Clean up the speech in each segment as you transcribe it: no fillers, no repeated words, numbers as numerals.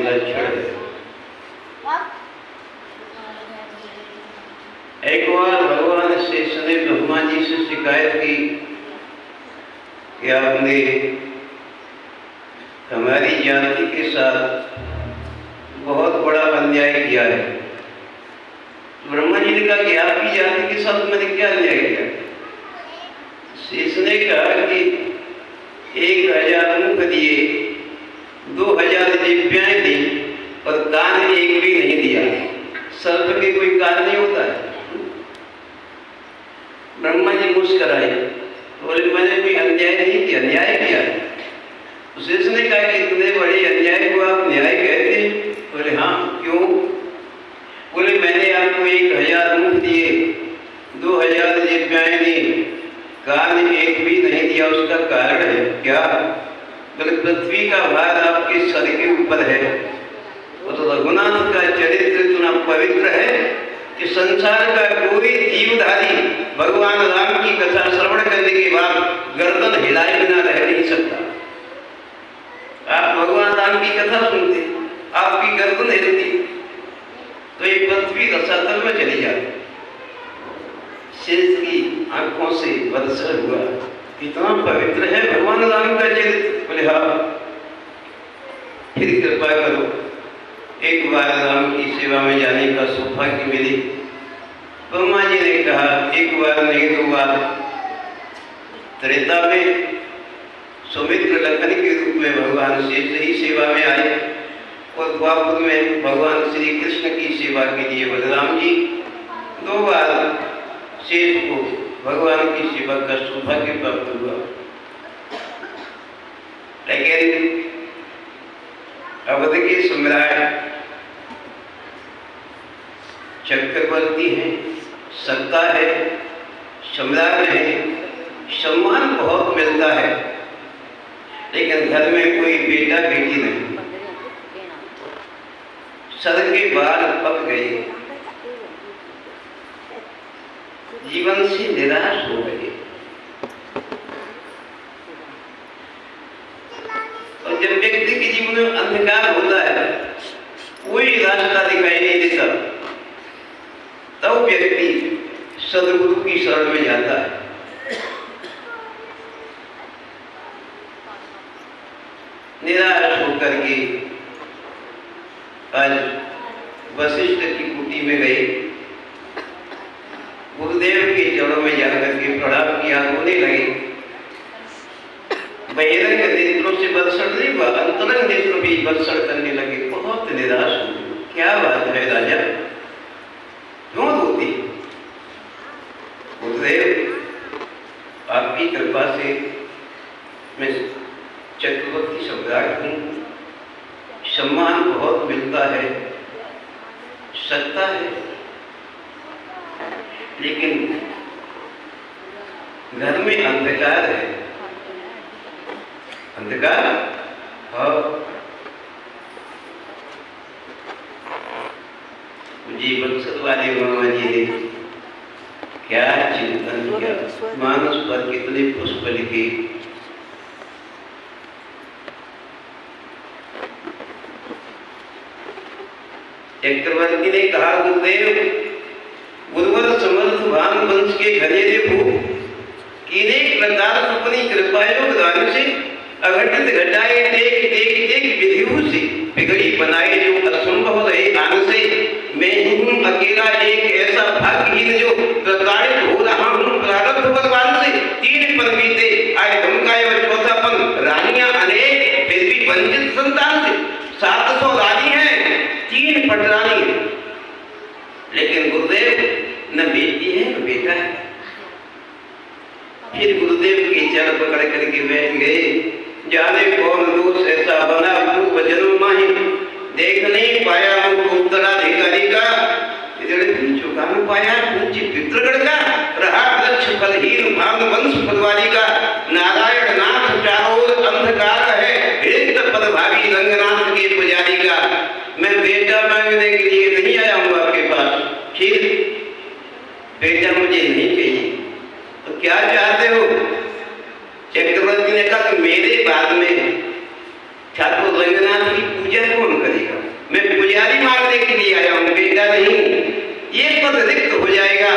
लक्षण है। एक बार भगवान शेष ने ब्रह्मा जी से शिकायत की कि आपने हमारी जाति के साथ बहुत बड़ा अन्याय किया है। ब्रह्मा जी ने कहा कि आपकी जाति के साथ मैंने क्या अन्याय किया? शेष ने कहा कि 1000 मुख दिए, 2000 दिव्याएं दी और कान एक भी नहीं दिया। सर्प के कोई कान नहीं होता है। ब्रह्मा जी मुस्कुराए, बोले मैंने कोई अन्याय नहीं किया। न्याय किया? शेष ने कहा कि इतने बड़े अन्याय को आप न्याय कहते हैं? बोले हाँ, क्यों? बोले मैंने आपको 1000 मुख दिए, 2000 दिव्याएं दी, कान एक भी नहीं दिया। उसका कारण है क्या? बोले पृथ्वी का भार आपके सर के ऊपर है। वो तो रघुनाथ का चरित्र इतना पवित्र है कि संसार का कोई जीवधारी भगवान राम की कथा श्रवण करने के बाद गर्दन हिलाए बिना रह नहीं सकता। आप भगवान राम की कथा सुनते, आपकी गर्दन हिलती तो ये पृथ्वी रसातल में चली जाती। शेष की आंखों से वर्षा हुआ, कितना पवित्र है भगवान राम का चरित्र। बोले हाँ, फिर कृपा करो, एक बार राम की सेवा में जाने का सौभाग्य मिले। ब्रह्मा जी ने कहा एक बार नहीं, 2 बार। त्रेता में सौमित्र लखन के रूप में भगवान शेष ही सेवा में आए और द्वापर में भगवान श्री कृष्ण की सेवा के लिए बलराम जी 2 बार शेष को भगवान की सेवा का सौभाग्य प्राप्त हुआ। लेकिन अवध के सम्राट चक्रवर्ती हैं, सत्ता है, सम्राट है, सम्मान बहुत मिलता है, लेकिन घर में कोई बेटा बेटी नहीं। सर के बाल पक गए, जीवन से निराश हो गए। और जब व्यक्ति के जीवन में अंधकार होता है, कोई रास्ता दिखाई नहीं देता, तब व्यक्ति सदगुरु की शरण में जाता है। निराश होकर के आज वशिष्ठ की कुटी में गए, गुरुदेव के चरणों में जाकर के प्रणाम किया, रोने लगे। बहिरंग नेत्रों से वर्षण नहीं हुआ, अंतरंग नेत्र भी वर्षण करने लगे। बहुत निराश हुए। क्या बात है राजा, क्यों रोती? गुरुदेव आपकी कृपा से मैं चक्रवर्ती सम्राट हूँ, सम्मान बहुत मिलता है, सत्ता है, लेकिन घर में अंधकार है। अंधकार? हाँ। मुझे बक्सर वाले मामा जी ने क्या चिंतन किया, मानस पर कितने पुष्प लिखे। चक्रवर्ती ने कहा गुरुदेव, गुरुवर समर्थ भान वंश के घनेरे भू कीने प्रकार अपनी कृपायोग दान से अघटित घटाए टेक टेक टेक विधिहु से बिगड़ी बनाए जो असंभव रहे आन से। मैं हूँ अकेला एक ऐसा भाग्यहीन जो प्रताड़ित हो रहा हूँ प्रारब्ध बलवान से। 3 पन बीते आए धमकाए और 4था पन रानियां अनेक फिर भी वंचित संतान से। 700 रानी है, 3 पटरानी, लेकिन गुरुदेव न बेटी है न बेटा है। फिर गुरुदेव के चरण पकड़ करके बैठ गए। जाने कौन दोष ऐसा बना पूर्व जन्म माही, देख नहीं पाया हमको उत्तराधिकारी का, चुका नहीं पाया पूज्य पितृगण का, रहा वृक्ष फलहीन भाग वंश फलवारी का। नारायण नाथ चारों ओर अंधकार है, रिक्त पदभागी रंगनाथ के पुजारी का। मैं बेटा मांगने के लिए नहीं आया हूँ आपके पास, फिर बेटा मुझे नहीं चाहिए, तो क्या चाहते हो? चक्रवर्ती ने कहा कि मेरे बाद में ठाकुर रंगनाथ की पूजा कौन करेगा? मैं पुजारी मांगने के लिए आया हूँ, बेटा नहीं। ये पद रिक्त हो जाएगा,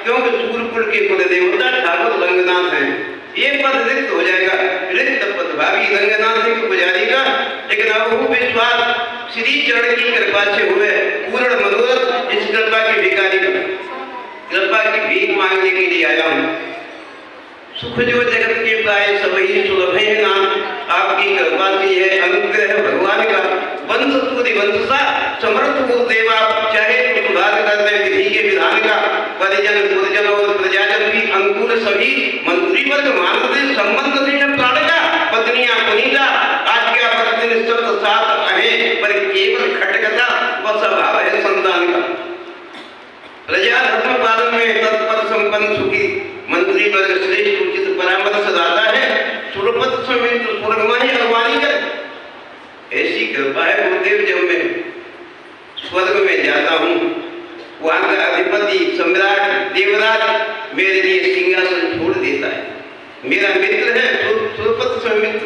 क्योंकि सूरपुर के कुल देवता ठाकुर रंगनाथ हैं। ये पद रिक्त हो जाएगा, रिक्त पद भावी रंगनाथ के पुजारी का। लेकिन अब वो विश्वास श्री चरण की कृपा से हुए पूर्ण मनोरथ, इस कृपा की भिखारी का कृपा की भीख मांगने के लिए आया हूँ। सुख जो जगत के पाए सभी सुलभ है नाम, आपकी कृपा से है अनुग्रह भगवान का। वंश तुरी वंशसा समर्थ गुरुदेव आप, चाहे सुधार करने विधि के विधान का। परिजन गुरुजन और प्रजाजन भी अनुकूल सभी, मंत्री वर्ग मानते संबंध से प्राण का। पत्नियां पुनीता आज्ञा पत्नी निश्चित साथ अहे, पर केवल खटकता वह स्वभाव है संतान का। प्रजा धर्म पालन में तत्पर संपन्न सुखी, मंत्री वर्ग श्रेष्ठ उचित परामर्श दाता है। सुरपत समित स्वर्गमय अगवानी कर। ऐसी कृपा है गुरुदेव, जब मैं स्वर्ग में जाता हूँ वहां का अधिपति सम्राट देवराज मेरे लिए सिंहासन छोड़ देता है। मेरा मित्र है सुरपत समित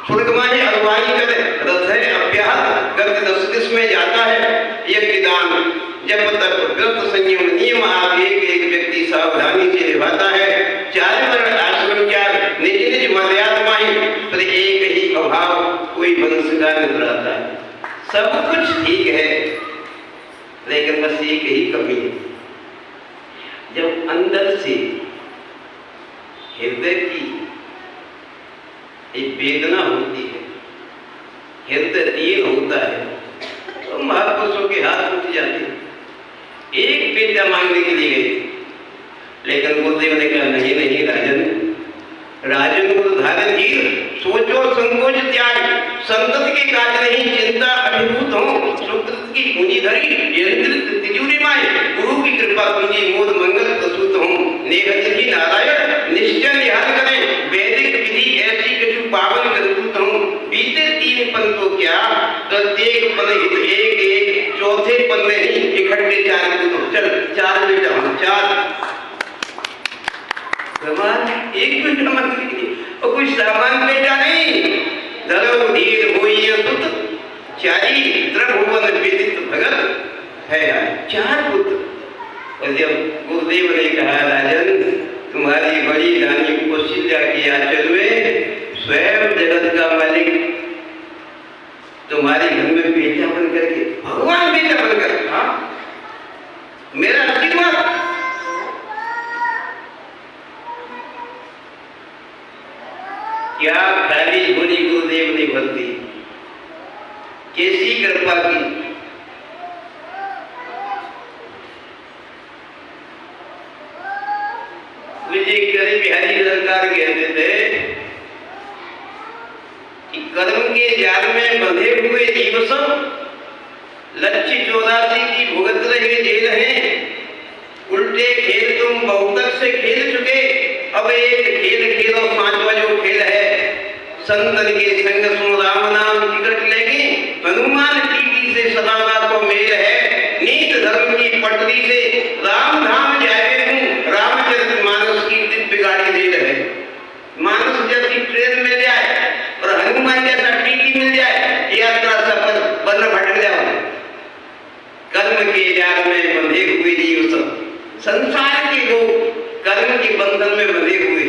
स्वर्गमय अगवानी कर। रथ है अभ्यास करके 10 दिश में जाता है। यज्ञ दान जब तक व्रत संयम नियम आप एक एक व्यक्ति सावधानी से निभाता है। 4 वर्ण आश्रम त्याग निज निज मर्यादा में, पर एक ही अभाव कोई वंश का नहीं रहता है। सब कुछ ठीक है, लेकिन बस एक ही कमी है। जब अंदर से हृदय की एक वेदना होती है, हृदय दीन होता है, तो महापुरुषों के हाथ उठ जाते हैं। एक विद्या मांगने के लिए गई, लेकिन गुरुदेव ने कहा नहीं नहीं राजन, राजन गुरु धारण धीर, सोचो संकोच त्याग, संतत के काज नहीं चिंता अभिभूत हो। सुकृत की पूंजी धरी यंत्रित तिजोरी माए, गुरु की कृपा पूंजी मोद मंगल प्रसूत हो। नेहत ही नारायण निश्चय निहाल करें, वैदिक विधि ऐसी कछु पावन करतूत हो। बीते 3 पन तो क्या, प्रत्येक पन हित एक एक, चौथे पन में नहीं इकट्ठे 4 पूत। चल 4 बेटा हम 4 एक बेटा मंत्री और कुछ सामान बेटा नहीं। धरो धीर होई सुत, चारी त्रिभुवन विदित भगत है। 4 पुत्र। और जब गुरुदेव ने कहा राजन, तुम्हारी बड़ी रानी कौशल्या की आंचल में स्वयं जगत का मालिक तुम्हारे घर में बेटा बनकर के, भगवान बेटा बनकर, हाँ मेरा आशीर्वाद। क्या खाली झोली गुरुदेव ने भरती, कैसी कृपा की। विजय करे बिहारी सरकार कहते थे कि कर्म के जाल में बंधे हुए जीव सब लक्ष्य 84 की भुगत रहे जेल हैं। उल्टे खेल तुम बहुतक से खेल चुके, अब एक खेल खेलो 5वां जो खेल है। संतन के संग सुन राम नाम टिकट लेंगे, हनुमान टीटी से सदा को मेल है। नीत धर्म की पटरी से राम धाम जाए हूँ, रामचरित मानस की दिव्य गाड़ी दे रहे। मानस जैसी ट्रेन मिल जाए और हनुमान जैसा टीटी मिल जाए, यात्रा सफल बन भटक जाओ। कर्म के जाल में बंधे हुए जीव सब, संसार के लोग कर्म के बंधन में बंधे हुए,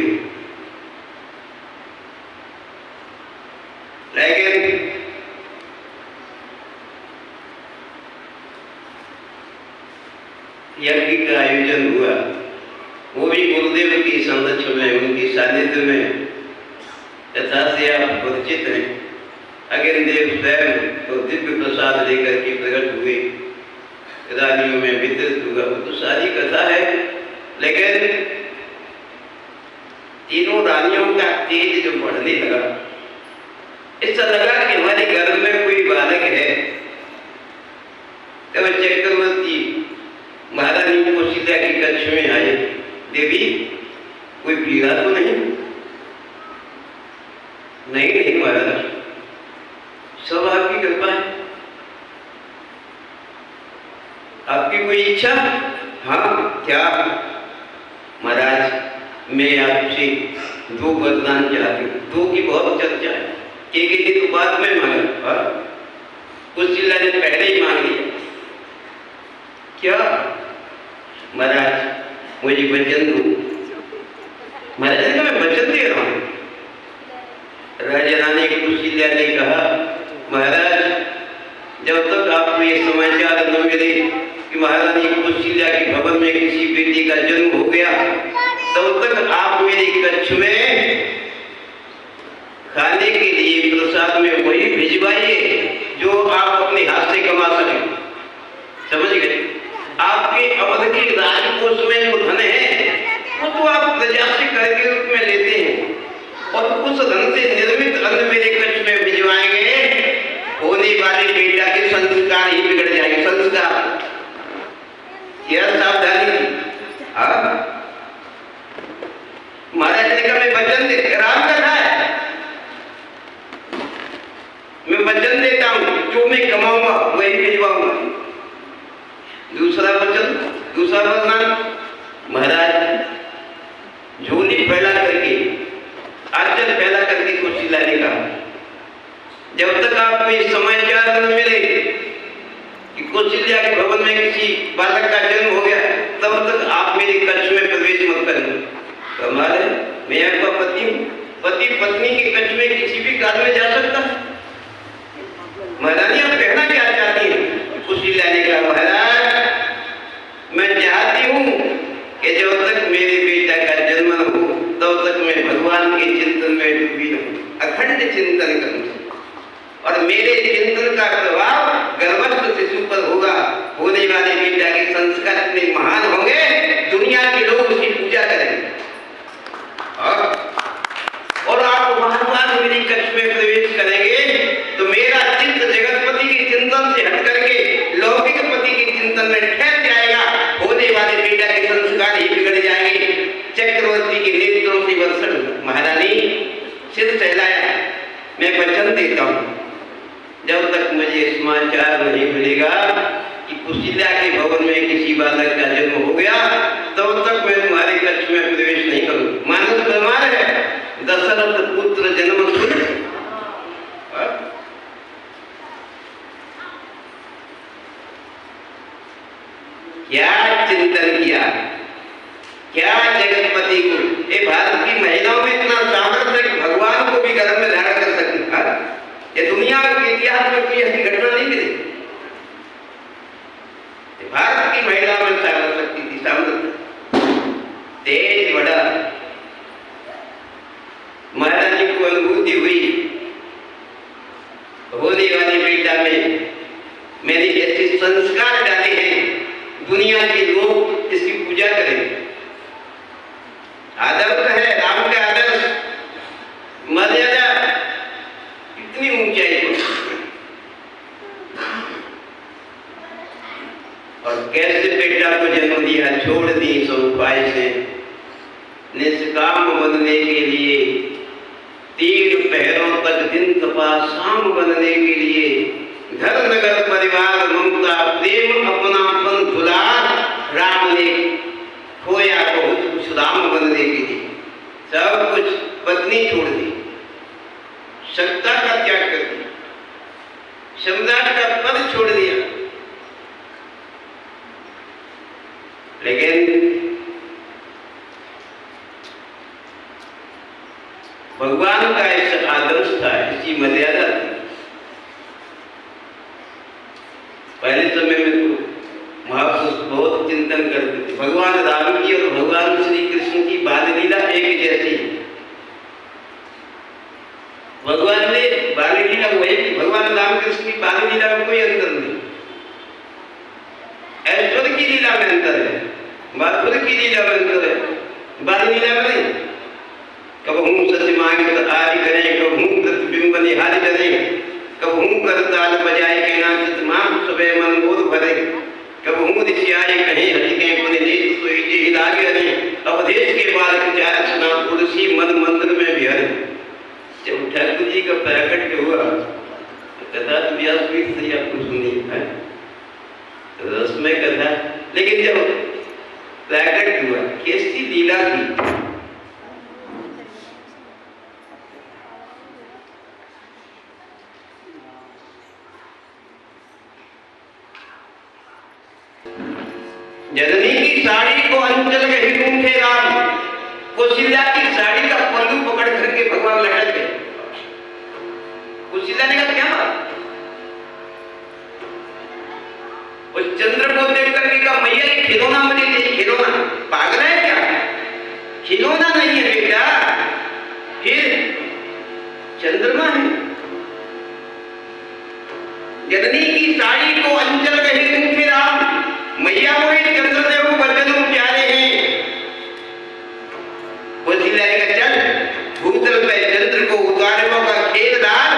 लेकिन यज्ञ का आयोजन हुआ, वो भी गुरुदेव की संरक्षण में, उनकी सानिध्य में। यथा से आप परिचित हैं, अग्निदेव स्वयं तो दिव्य प्रसाद लेकर के प्रकट हुए, रानियों में वितरित हुआ। वो तो सारी कथा है, लेकिन तीनों रानियों का तेज जो बढ़ने लगा, ऐसा लगा कि हमारे घर में कोई बालक है। तब चक्रवर्ती महारानी कौशल्या की कक्ष में आए, देवी कोई पीड़ा तो नहीं? नहीं नहीं महाराज, सब आपकी कृपा है। आपकी कोई इच्छा? हाँ क्या महाराज, मैं आपसे 2 वरदान चाहती हूँ। 2 की बहुत चर्चा है, एक तो बात में मांगा। कुशीला ने पहले ही मांग लिया, क्या महाराज मुझे वचन दो। महाराज ने कहा मैं वचन दे रहा हूं। राजा रानी कुशीला ने कहा, महाराज जब तक आपको ये समाचार न मिले कि महारानी कुशीला के भवन में किसी बेटी का जन्म हो गया, तब तक आप मेरे कक्ष में खाने के लिए प्रसाद में वही भिजवाइए जो आप अपने हाथ से कमा सके। समझ गए? आपके अवध के राजकोष में जो धन है वो तो आप प्रजा से कर के रूप में लेते हैं, और उस धन से निर्मित अन्न मेरे कक्ष में भिजवाएंगे, होने वाले बेटा के संस्कार ही बिगड़ जाएंगे। संस्कार यह सावधानी थी। महाराज ने कहा मैं वचन दे, राम कथा है, मैं वचन देता हूं जो मैं कमाऊंगा वही भिजवाऊंगा। दूसरा वचन, दूसरा वरदान, महाराज झोली फैला करके, आंचल फैला करके कुशीला ने कहा, जब तक आपको ये समाचार न मिले कि कुशीला के भवन में किसी बालक का जन्म हो गया, तब तक आप मेरे कक्ष में प्रवेश मत करना। कमाल है, मैं आपका पति हूं, पति पत्नी के कक्ष में किसी भी काल में जा सकता। महारानी आप कहना क्या चाहती हैं? कुशीला ने कहा, महाराज मैं चाहती हूं कि जब तक मेरे बेटा का जन्म न हो तब तक मैं भगवान के चिंतन में डूबी रहूं, अखंड चिंतन करूं, और मेरे चिंतन का प्रभाव गर्भस्थ शिशु पर होगा। होने वाले बेटा के संस्कार इतने महान होंगे, दुनिया के लोग उसकी पूजा करेंगे। और आप महान मेरे कक्ष में प्रवेश करेंगे तो मेरा चित्त जगतपति के चिंतन से हट करके लौकिक पति के चिंतन में ठहर जाएगा। होने वाले बेटा के संस्कार ही बिगड़ जाएंगे। चक्रवर्ती के नेत्रों से वर्षण। महारानी सिर सहलाया, मैं वचन देता हूं जब तक मुझे समाचार नहीं मिलेगा कि कुशीला के भवन में किसी बालक का जन्म हो गया, तब तक मैं तुम्हारे कक्ष में प्रवेश नहीं करूं। मानस प्रमाण है, दशरथ पुत्र जन्म सुन। क्या चिंतन किया, क्या जगतपति को, ये भारत की महिलाओं में इतना सामर्थ्य कि भगवान को भी गर्भ में धारण कर सकती है। ये दुनिया के इतिहास में कोई ऐसी घटना नहीं मिली। भारत की महिलाओं में सामर्थ्य थी, सामर्थ्य तेज बड़ा। महारानी को अनुभूति हुई, होने वाले बेटा में मैंने ऐसे संस्कार डाले हैं, दुनिया के लोग इसकी पूजा करेंगे। आदर्श है राम का आदर्श, मर्यादा कितनी ऊंचाई पर, और कैसे बेटा को जन्म दिया, छोड़ दी सब उपाय से, निष्काम बनने के लिए 3 पहरों तक दिन तपा, शाम बनने के लिए घर नगर परिवार ममता प्रेम अपनापन दुलार, राम ने खोया बहुत कुछ राम बनने के लिए, सब कुछ पत्नी छोड़ दी, सत्ता का त्याग कर दिया, सम्राट का पद छोड़ दिया। लेकिन भगवान का ऐसा आदर्श था, ऐसी मर्यादा थी। पहले समय में तो महापुरुष बहुत चिंतन करते थे, भगवान राम की और भगवान श्री कृष्ण की बाल लीला एक जैसी। भगवान ने बाल लीला वही की, भगवान राम कृष्ण की बाल लीला में कोई अंतर नहीं। ऐश्वर्य की लीला में अंतर है, माधुर्य की लीला में अंतर है, बाल लीला में नहीं। कब हूँ सच मांगे आदि करें, कब हूँ प्रतिबिंब निहारी करें, कब हूँ कर ताल बजाए के नाचित माम सबे मन बोध भरे, कब हूँ दिशियाए कहीं हटिके पुनि नीत सोई जी लागे नहीं, अवधेश के बालक चार सुना तुलसी मन मंदिर में विहरे। जब ठाकुर जी का प्रकट हुआ कथा तो व्यासपीठ से आपको सुनी है, रसमय कथा, लेकिन जब प्रकट हुआ कैसी लीला की। जननी की साड़ी को अंचल गही ढूंढे राम, कौशल्या की साड़ी का पल्लू पकड़ करके भगवान लटक गए। कौशल्या ने कहा क्या बात? उस चंद्र को देख करके कहा मैया ये खिलौना मुझे दे, खिलौना। पागल है क्या? खिलौना नहीं है बेटा, फिर चंद्रमा है। जननी की साड़ी को अंचल गही ढूंढे राम, मैया मोहे चंद्रदेव बचन प्यारे हैं। कौशल्या ने कहा चल भूतल पे चंद्र को उतारने का खेल डाल,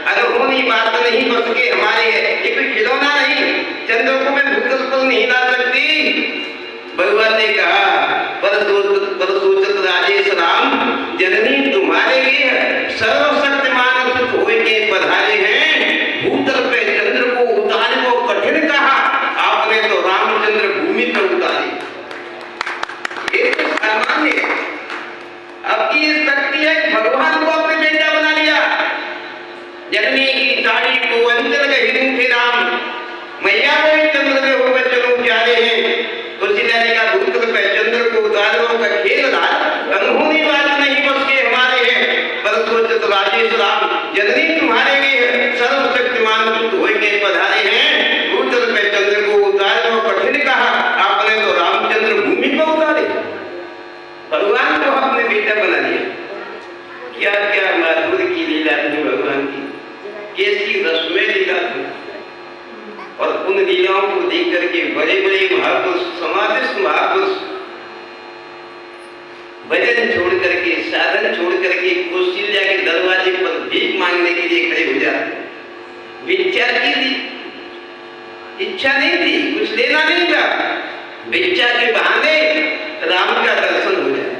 अनहोनी बात नहीं बस के हमारे है, ये कोई खिलौना नहीं, चंद्र को मैं भूतल पर नहीं ला सकती। भगवान ने कहा पर सोचत राजेश राम, जननी तुम्हारे लिए सर्वशक्तिमान सुख होए के पधारे हैं, भूतल पे चंद्र को उतारने को कठिन कहा, आपने तो रामचंद्र भूमि पर उतारी। ये तो सामान्य है, आपकी ये शक्ति है कि भगवान को अपने बेटा बना लिया। जननी की साड़ी को अंचल गही ढूंढे राम, मैया मोहे चंद्रदेव बचन प्यारे हैं। कौशल्या ने कहा भूतल पे चंद्र को उतारने का खेल डाल, अनहोनी बात नहीं बस के हमारे हैं, पर सोचत राजेश राम, जननी तुम्हारे लिए सर्वशक्तिमान सुख होए के पधारे हैं, भूतल पे चंद्र को उतारने को कठिन कहा, आपने तो रामचंद्र भूमि पर उतारे। भगवान को अपने बेटा बना लिया। क्या क्या माधुर्य की लीला थी भगवान की, कैसी रस्में लीला थी। और उन लीलाओं को देख करके बड़े बड़े महापुरुष, समाधिस्थ महापुरुष भजन छोड़ करके, साधन छोड़ करके कौशल्या के दरवाजे पर भीख मांगने के लिए खड़े हो जाते। भिक्षा की थी, इच्छा नहीं थी, कुछ लेना नहीं था, भिक्षा के बहाने राम का दर्शन हो जाए।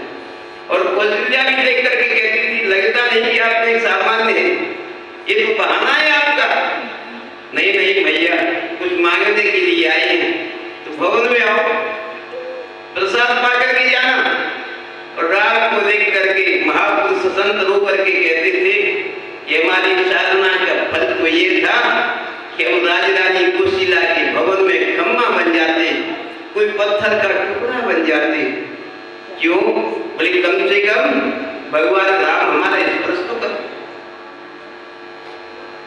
और कौशल्या भी देख करके कहती थी लगता नहीं कि आप नहीं सामान्य है, ये तो बहाना है आपका। नहीं नहीं भैया कुछ मांगने के लिए आए हैं, तो भवन में आओ, प्रसाद पा करके जाना। और राम को देख करके महापुरुष संत रो करके कहते थे कि हमारी साधना का फल तो ये था कि हम राजरानी कौशल्या के भवन में खम्मा बन जाते, कोई पत्थर का टुकड़ा बन जाते। क्यों? बोले कम से कम भगवान राम हमारा स्पर्श तो कर,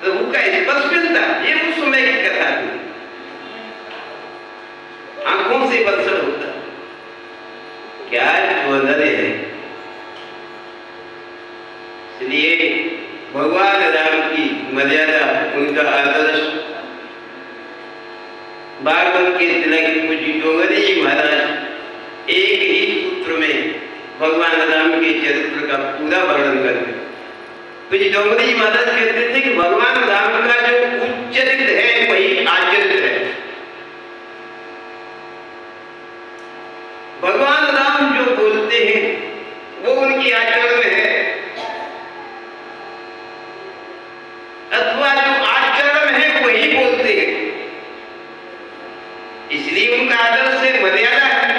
प्रभु का स्पर्श मिलता। ये उस समय की कथा थी, आंखों से बरसर होता। क्या सौंदर्य है। इसलिए भगवान राम की मर्यादा, उनका आदर्श, बागवन के तिलक पूज्य डोंगरी जी महाराज एक ही सूत्र में भगवान राम के चरित्र का पूरा वर्णन करते। पूज्य डोंगरी जी महाराज कहते थे कि भगवान राम का जो उच्चरित है वही आचरित है। भगवान राम जो बोलते हैं वो उनकी आचरण में है, अथवा जो आचरण में है वही बोलते हैं। इसलिए उनका आदर्श से मर्यादा है,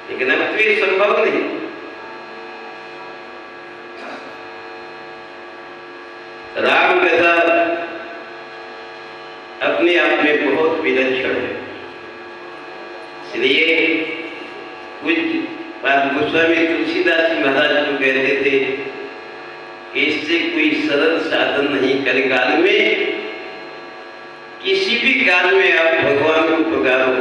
लेकिन अब तो ये संभव नहीं। राम कथा अपने आप में बहुत विलक्षण है। इसलिए कुछ गोस्वामी तुलसीदास जी महाराज जो कहते थे इससे कोई सरल साधन नहीं, कलिकाल में किसी भी काल में आप भगवान को पुकारो।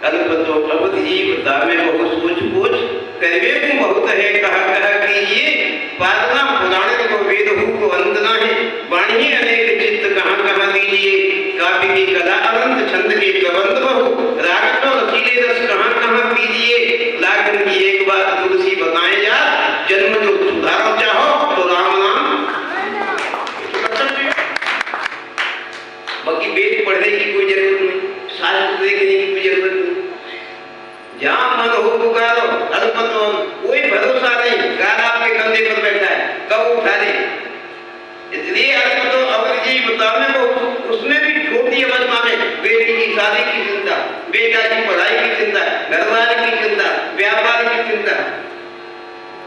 अल्पतो अवध जीव दामे बहुत सोच पोच, करवे को बहुत है कहा कहा कीजिए, पादना पुराण को वेद को वंदना है, वाणी अनेक चित्त कहाँ कहाँ दीजिए, काव्य की कला अनंत छंद के प्रबंध बहु, राग तो रसीले रस कहाँ कहाँ पीजिए, लाखन की एक बात तुलसी बताए जा, जन्म जो सुधारो चाहो तो राम नाम। बाकी वेद पढ़ने की कोई जरूरत नहीं, शास्त्र देखने की कोई जरूरत नहीं, जहां मन हो पुकारो। अल्पतो कोई भरोसा नहीं, गाल आपके कंधे पर बैठा है, कब उठा दे। इसलिए अल्पतो अवध जी बताने को उसमें भी छोटी अवस्था में बेटी की शादी की चिंता, बेटा की पढ़ाई की चिंता, घरवार की चिंता, व्यापार की चिंता,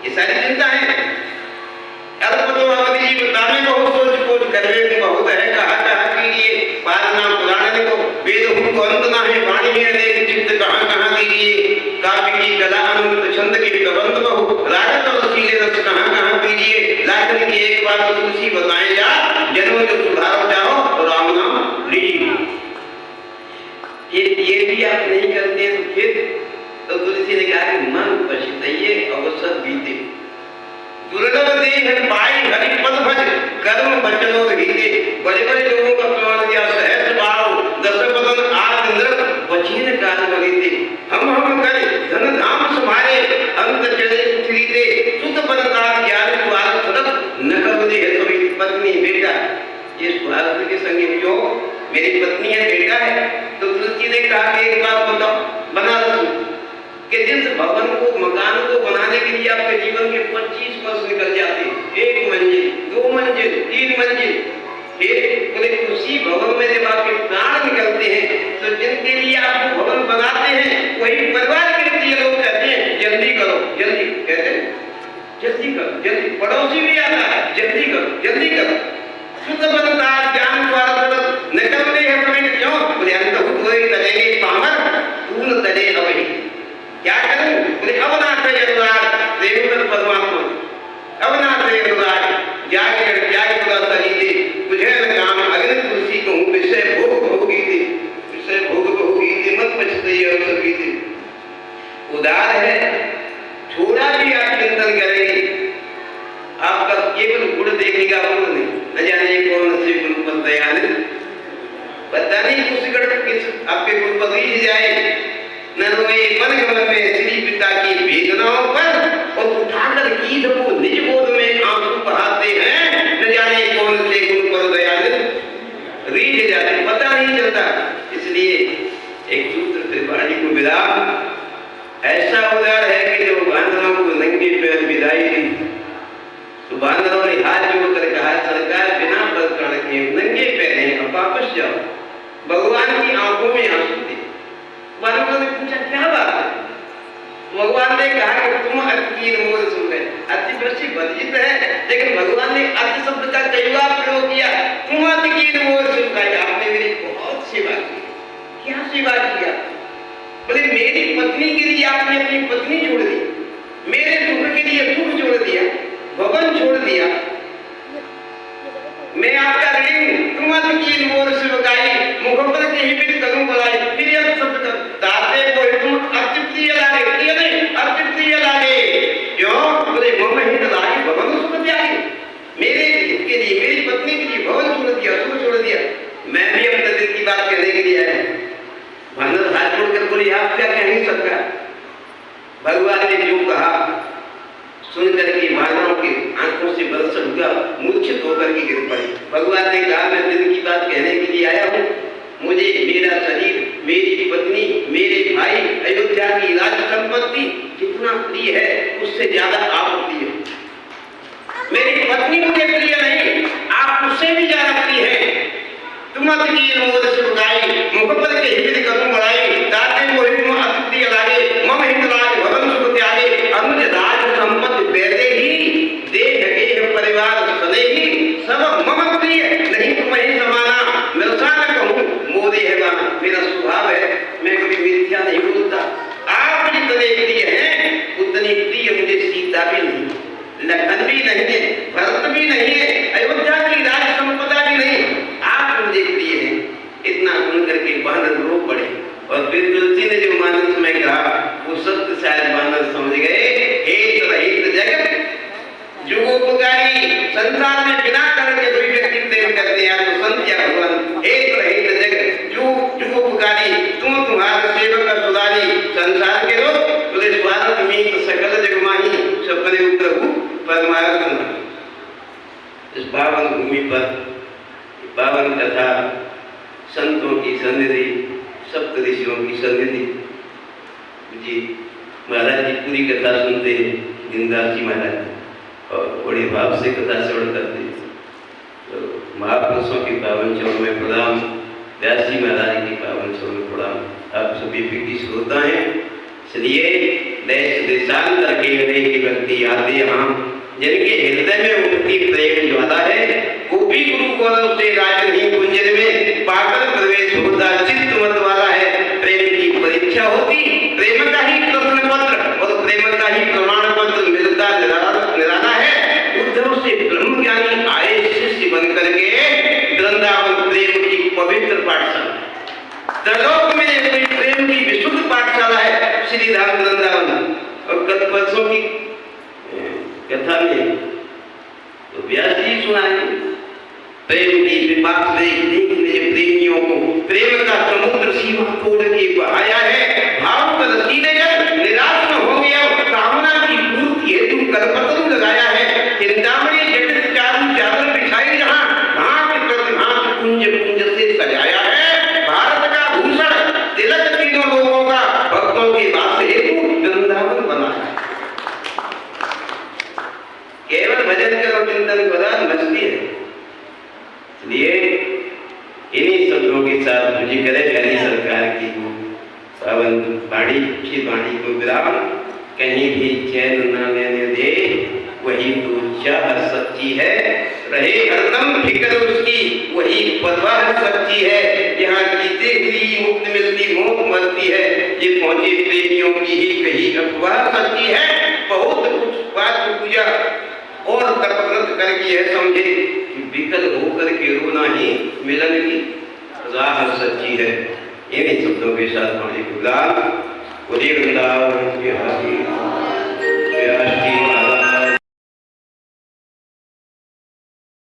ये सारी चिंता है। अल्पतो अवध जी बतावे को सोच कोच करवे को बहुत है कहा कीजिए पालना पुराण को वेद को अंत ना है वाणी है देख चित्त कहाँ दीजिए काव्य की कला अनंत छंद के प्रबंध बहु रागत और रसीले रस कहाँ पीजिए लाखन की एक बात तुलसी बताए जा जन्म जो सुधारो जाओ तो राम नाम लीजिए। ये भी आप नहीं करते तो फिर तो तुलसी ने कहा कि मन पछताइए अवसर बीते दुर्लभ देह पाई हरि पद भज कर्म बचनो रहीते। बड़े बड़े लोगों का प्रमाण दिया सहस्र बार दस बदन आद इंद्र वचीन काल बलीते हम करे धन धाम संभारे अंत चले उठरीते सुत बनता ज्ञान द्वार सदक न करो दे तो पत्नी बेटा ये स्वार्थ के संग क्यों मेरी पत्नी है बेटा है। तो तुलसी ने कहा कि एक बात बताओ बना दो कि जिस भवन को मकान को बनाने के लिए आपके जीवन के 25 वर्ष निकल जाते हैं 1 मंजिल 2 मंजिल 3 मंजिल बोले उसी भवन में जब आपके प्राण निकलते हैं तो जिनके लिए आप भवन बनाते हैं वही परिवार के लिए लोग कहते हैं जल्दी करो जल्दी कहते हैं जल्दी करो जल्दी पड़ोसी भी आता है जल्दी करो शुद्ध बनता ज्ञान द्वारा निकलते हैं प्रवीण क्यों बोले अंत हुए तलेगे पामर तून तले अवही क्या करूं बोले अवनाथ अनुराग देवदत्त परमात्मा अवनाथ अनुराग त्याग खुदा सही दे तुझे काम अग्नि तुलसी कहूं विषय भोग भोगी थी मत पछताइए अवसर की थी। उदार है थोड़ा भी आप चिंतन करेंगे आपका केवल गुण देखेगा गुण नहीं न जाने कौन से गुण पर दयाल पता नहीं कुछ गढ़ किस आपके गुण पर रीझ जाए में श्री पिता की वेदनाओं पर और उठाकर गीत को निज गोद में आंसू बहाते हैं न जाने कौन से गुण पर दयाल रीझ जाते पता नहीं चलता। इसलिए एक सूत्र त्रिपाठी को विराम ऐसा उदार है कि जो बांधवों को नंगे पैर विदाई दी तो बांधवों ने हाथ जोड़कर कहा सरकार बिना प्रकरण के नंगे पैर हैं अब वापस जाओ। भगवान की आंखों में आंसू थे। बांधवों ने पूछा क्या बात है। भगवान ने कहा कि तुम अति मोर सुन रहे अति वृष्टि वर्जित है लेकिन भगवान ने अति शब्द का कई बार प्रयोग किया तुम अति मोर सुन रहे आपने मेरी बहुत सेवा की। क्या सेवा किया बोले मेरी पत्नी के लिए आपने अपनी पत्नी छोड़ दी मेरे सुख के लिए सुख छोड़ दिया भवन छोड़ दिया मैं आपका ऋणी हूं तुम अति मोर सेवकाई मुख पर कहीं भी कदम बढ़ाई फिर यह शब्द दाते को तुम अति प्रिय लागे प्रिय नहीं अति प्रिय लागे क्यों बोले मम हित लागे भवन सुख त्यागी मेरे हित के लिए मेरी पत्नी के लिए भवन छोड़ दिया सुख छोड़ दिया मैं भी अपने दिल की बात कहने के लिए आया। भगवान हाथ जोड़कर बोले आप क्या कह नहीं सकता। भगवान ने जो कहा सुनकर के मानव के आंखों से बरस उठा मूर्छित होकर के गिर पड़े। भगवान ने कहा मैं दिल की बात कहने के लिए आया हूँ मुझे मेरा शरीर मेरी पत्नी मेरे भाई अयोध्या की राज संपत्ति जितना प्रिय है उससे ज्यादा आप प्रिय हो। मेरी पत्नी मुझे प्रिय नहीं आप उससे भी ज्यादा प्रिय है। तुम अति मोद से बुलाई मुख पर के हित करूं बढ़ाई दाते को हित अति प्रिय लागे मम हित लागे भवन सुख त्यागे अनुज राज संपत्ति बेदे ही देह गेह परिवार सदे ही सब मम प्रिय नहीं तुम ही समाना मिलसा न कहूं मोदे है बाना मेरा स्वभाव है मैं कभी मिथ्या नहीं बोलता। आप जितने प्रिय हैं उतनी प्रिय मुझे सीता भी नहीं लखन भी नहीं है भरत भी नहीं है अयोध्या की राज संपदा भी नहीं आप मुझे प्रिय हैं। इतना सुन करके बानर रो पड़े और फिर तुलसी ने जो मानस में कहा वो सत्य शायद बानर समझ गए। हेत रहित जगत जुगोपकारी संसार में बिना कर्म के कोई व्यक्ति प्रेम करते हैं तो संत या भगवान हेत रहित जगत जुगोपकारी तुम तुम्हारे सेवक का सुधारी संसार के लोग बोले स्वार्थ में सकल जग माही सपने प्रभु परमात्मा। इस पावन भूमि पर पावन कथा संतों की सन्निधि सप्त ऋषियों की सन्निधि जी महाराज जी पूरी कथा सुनते हैं दीनदास जी महाराज और बड़े भाव से कथा श्रवण करते हैं। तो महापुरुषों के पावन चरणों में प्रणाम व्यास जी महाराज के पावन चरणों में प्रणाम आप सभी की श्रोता हैं। इसलिए देश देशांतर के अनेक व्यक्ति आते यहाँ जिनके हृदय में उठती प्रेम ज्वाला है, गोपी गुरु गौरव से राजनी कुंजन में पाकर प्रवेश होता चित्त मत वाला है। प्रेम की परीक्षा होती, प्रेम का ही प्रश्न पत्र और प्रेम का ही प्रमाण पत्र मिलता निराला है। उद्धव से ब्रह्म ज्ञानी आए शिष्य बन करके वृंदावन प्रेम की पवित्र पाठशाला, त्रिलोक में कोई प्रेम की विशुद्ध पाठशाला है श्री धाम वृंदावन। और कल परसों की कथा में तो व्यास जी सुनाए प्रेम की विपाक से देखने प्रेमियों को प्रेम का समुद्र सीमा तोड़ के बहाया है। भाव का रसीले निराश न हो गया, कामना की पूर्ति हेतु करपतन लगाया है। चिंतामणि जटित चारू चादर बिछाई जहां भांत प्रतिभांत कुंज कुंज से सजाया है। भारत का भूषण तिलक तीनों लोगों का भक्तों के वास हेतु वृंदावन बना है। केवल भजन करो, चिंतन करो, मस्ती है। इसलिए इन्हीं शब्दों के साथ मुझे करे हरी सरकार की पावन बाणी की वाणी को विराम। कहीं भी चैन न लेने दे, वही तो चाह सच्ची है। रहे हरदम फिक्र उसकी, वही परवाह सच्ची है। यहाँ जीते हुई मुक्त मिलती मौत मरती है, ये पहुंचे प्रेमियों की ही कही अफवाह सच्ची है। बहुत कुछ बात पूजा और तपव्रत करके यह समझे कि विकल होकर के रोना ही मिलन की राह सच्ची है। इन्हीं शब्दों के साथ पानी को गुलाब